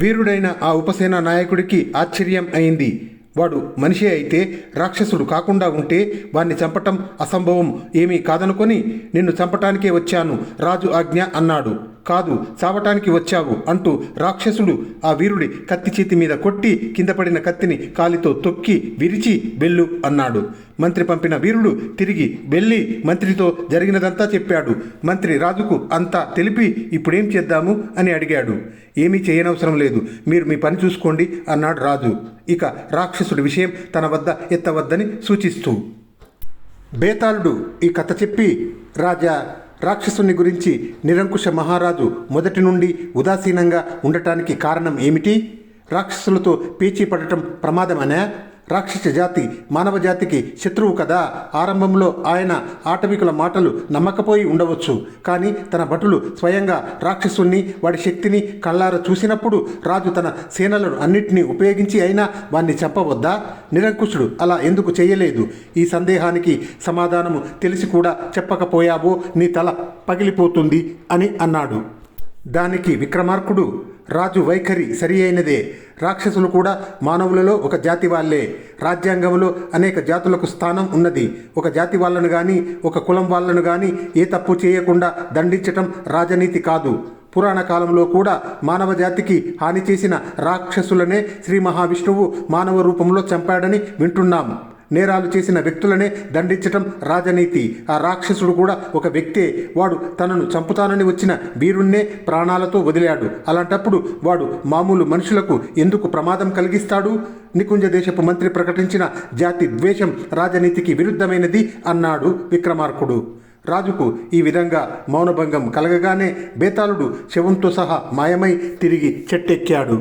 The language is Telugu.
వీరుడైన ఆ ఉపసేన నాయకుడికి ఆశ్చర్యం అయింది. వాడు మనిషే అయితే రాక్షసుడు కాకుండా ఉంటే వాణ్ణి చంపటం అసంభవం ఏమీ కాదనుకొని, నిన్ను చంపటానికే వచ్చాను, రాజు ఆజ్ఞ అన్నాడు. కాదు, చావటానికి వచ్చావు అంటూ రాక్షసుడు ఆ వీరుడి కత్తి చేతి మీద కొట్టి కింద పడిన కత్తిని కాలితో తొక్కి విరిచి వెళ్ళు అన్నాడు. మంత్రి పంపిన వీరుడు తిరిగి వెళ్ళి మంత్రితో జరిగినదంతా చెప్పాడు. మంత్రి రాజుకు అంతా తెలిపి ఇప్పుడేం చేద్దాము అని అడిగాడు. ఏమీ చేయనవసరం లేదు, మీరు మీ పని చూసుకోండి అన్నాడు రాజు. ఇక రాక్షసుడి విషయం తన వద్ద ఎత్తవద్దని సూచిస్తూ బేతాళుడు ఈ కథ చెప్పి, రాజా, రాక్షసుని గురించి నిరంకుశ మహారాజు మొదటి నుండి ఉదాసీనంగా ఉండటానికి కారణం ఏమిటి? రాక్షసులతో పేచీ పడటం ప్రమాదమనే? రాక్షస జాతి మానవ జాతికి శత్రువు కదా. ఆరంభంలో ఆయన ఆటవికుల మాటలు నమ్మకపోయి ఉండవచ్చు, కానీ తన భటులు స్వయంగా రాక్షసుణ్ణి, వాడి శక్తిని కళ్ళార చూసినప్పుడు రాజు తన సేనలను అన్నిటినీ ఉపయోగించి అయినా వాణ్ణి చంపవద్దా? నిరంకుశుడు అలా ఎందుకు చేయలేదు? ఈ సందేహానికి సమాధానము తెలిసి కూడా చెప్పకపోయావో నీ తల పగిలిపోతుంది అని అన్నాడు. దానికి విక్రమార్కుడు, రాజు వైఖరి సరి అయినదే. రాక్షసులు కూడా మానవులలో ఒక జాతి వాళ్ళే. రాజ్యాంగంలో అనేక జాతులకు స్థానం ఉన్నది. ఒక జాతి వాళ్ళను కానీ, ఒక కులం వాళ్ళను కానీ ఏ తప్పు చేయకుండా దండించటం రాజనీతి కాదు. పురాణ కాలంలో కూడా మానవ జాతికి హాని చేసిన రాక్షసులనే శ్రీ మహావిష్ణువు మానవ రూపంలో చంపాడని వింటున్నాం. నేరాలు చేసిన వ్యక్తులనే దండించటం రాజనీతి. ఆ రాక్షసుడు కూడా ఒక వ్యక్తే. వాడు తనను చంపుతానని వచ్చిన వీరుణ్ణే ప్రాణాలతో వదిలాడు. అలాంటప్పుడు వాడు మామూలు మనుషులకు ఎందుకు ప్రమాదం కలిగిస్తాడు? నికుంజ దేశపు మంత్రి ప్రకటించిన జాతి ద్వేషం రాజనీతికి విరుద్ధమైనది అన్నాడు విక్రమార్కుడు. రాజుకు ఈ విధంగా మౌనభంగం కలగగానే బేతాళుడు శవంతో సహా మాయమై తిరిగి చెట్టెక్కాడు.